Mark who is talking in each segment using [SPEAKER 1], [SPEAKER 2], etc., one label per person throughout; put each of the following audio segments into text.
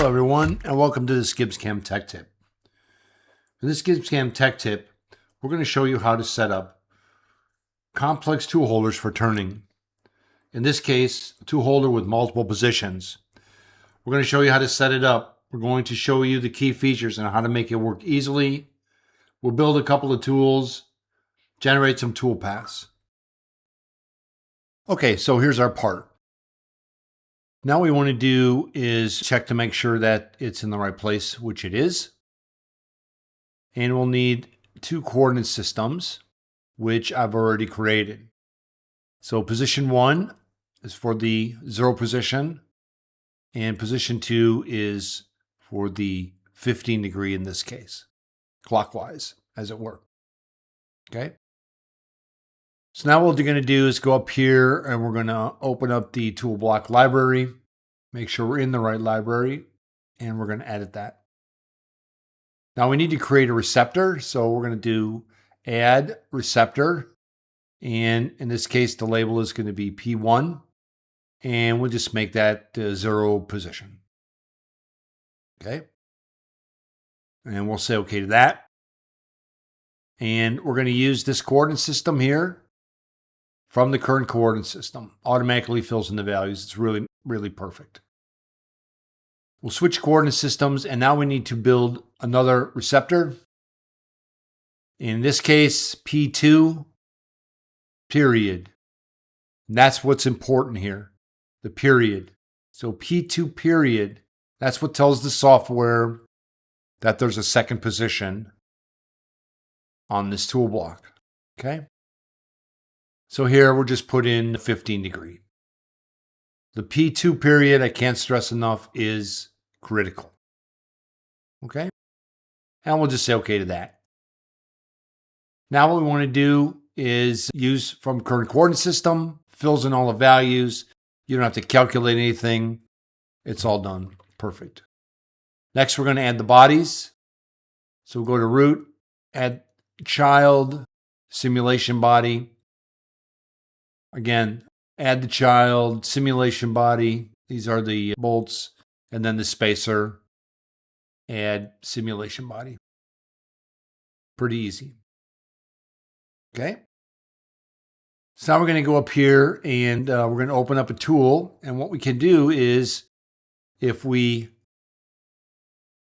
[SPEAKER 1] Hello everyone, and welcome to this GibbsCAM Tech Tip. In this GibbsCAM Tech Tip, we're going to show you how to set up complex tool holders for turning. In this case, a tool holder with multiple positions. We're going to show you how to set it up. We're going to show you the key features and how to make it work easily. We'll build a couple of tools, generate some tool paths. Okay, so here's our part. Now what we want to do is check to make sure that it's in the right place, which it is. And we'll need two coordinate systems, which I've already created. So position 1 is for the 0 position, and position 2 is for the 15 degree in this case, clockwise, as it were. Okay? So now what we're going to do is go up here and we're going to open up the tool block library, make sure we're in the right library, and we're going to edit that. Now we need to create a receptor, so we're going to do add receptor, and in this case the label is going to be P1, and we'll just make that 0 position. Okay, and we'll say okay to that, and we're going to use this coordinate system here from the current coordinate system. Automatically fills in the values. It's really perfect. We'll switch coordinate systems, and now we need to build another receptor. In this case, P2, period. And that's what's important here, the period. So P2 period, that's what tells the software that there's a second position on this tool block. Okay? So here we'll just put in 15 degree. The P2 period, I can't stress enough, is critical. Okay? And we'll just say okay to that. Now what we want to do is use from current coordinate system, fills in all the values. You don't have to calculate anything. It's all done. Perfect. Next, we're going to add the bodies. So we'll go to root, add child, simulation body. Again, add the child, simulation body. These are the bolts, and then the spacer. Add simulation body. Pretty easy. Okay. So now we're going to go up here and we're going to open up a tool. And what we can do is if we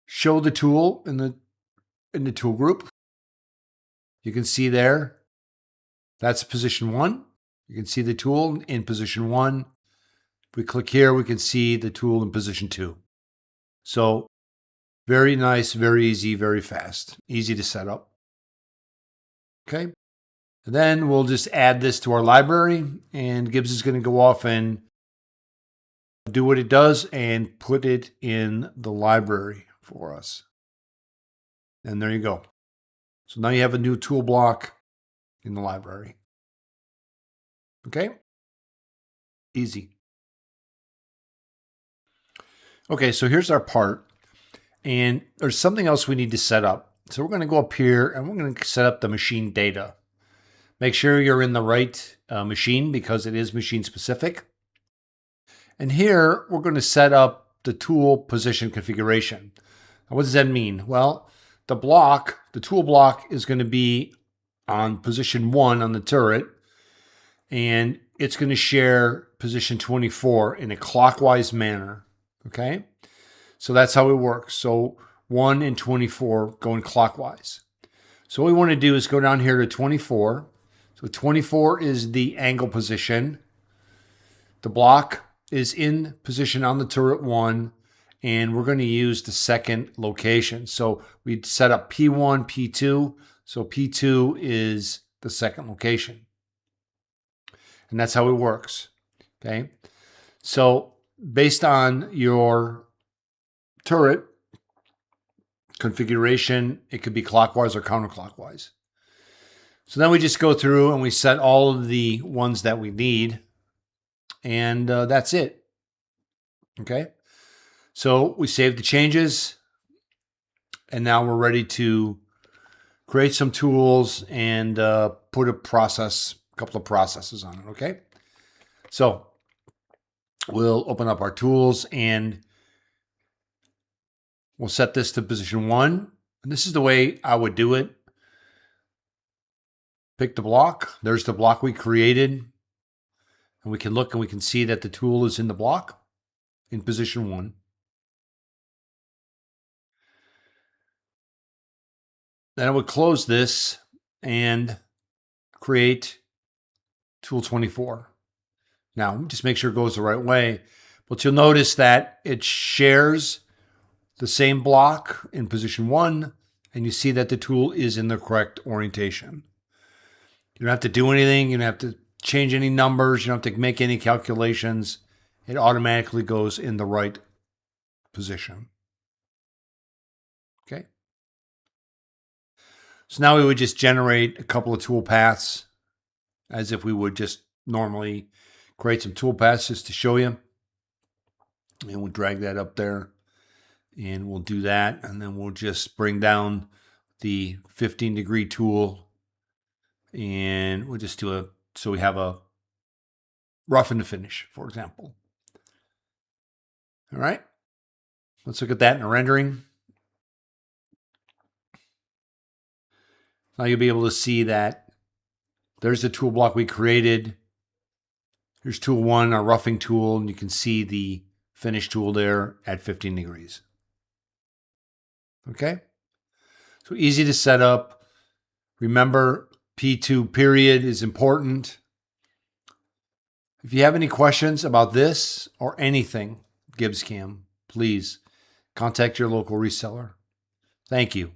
[SPEAKER 1] show the tool in the tool group, you can see there, that's position 1. You can see the tool in position 1. If we click here, we can see the tool in position 2. So very nice, very easy, very fast, easy to set up. Okay. And then we'll just add this to our library, and Gibbs is going to go off and do what it does and put it in the library for us. And there you go. So now you have a new tool block in the library. Okay? Easy. Okay, so here's our part. And there's something else we need to set up. So we're going to go up here and we're going to set up the machine data. Make sure you're in the right machine because it is machine specific. And here we're going to set up the tool position configuration. Now, what does that mean? Well, the tool block is going to be on position 1 on the turret, and it's going to share position 24 in a clockwise manner. Okay? So that's how it works. So 1 and 24 going clockwise. So what we want to do is go down here to 24. So 24 is the angle position. The block is in position on the turret 1, and we're going to use the second location. So we set up P1, P2. So P2 is the second location. And that's how it works. Okay. So based on your turret configuration, it could be clockwise or counterclockwise. So then we just go through and we set all of the ones that we need, and that's it. Okay. So we save the changes, and now we're ready to create some tools and put a couple of processes on it. Okay. So we'll open up our tools, and We'll set this to position 1. And this is the way I would do it. Pick the block. There's the block we created. And we can look and we can see that the tool is in the block in position 1. Then I would close this and create tool 24. Now, just make sure it goes the right way. But you'll notice that it shares the same block in position 1, and you see that the tool is in the correct orientation. You don't have to do anything. You don't have to change any numbers. You don't have to make any calculations. It automatically goes in the right position. Okay. So now we would just generate a couple of tool paths as if we would just normally create some tool paths just to show you. And we'll drag that up there and we'll do that. And then we'll just bring down the 15-degree tool and we'll just do so we have a rough and finish, for example. All right. Let's look at that in a rendering. Now you'll be able to see that there's the tool block we created. Here's tool 1, our roughing tool, and you can see the finish tool there at 15 degrees. Okay? So easy to set up. Remember, P2 period is important. If you have any questions about this or anything GibbsCAM, please contact your local reseller. Thank you.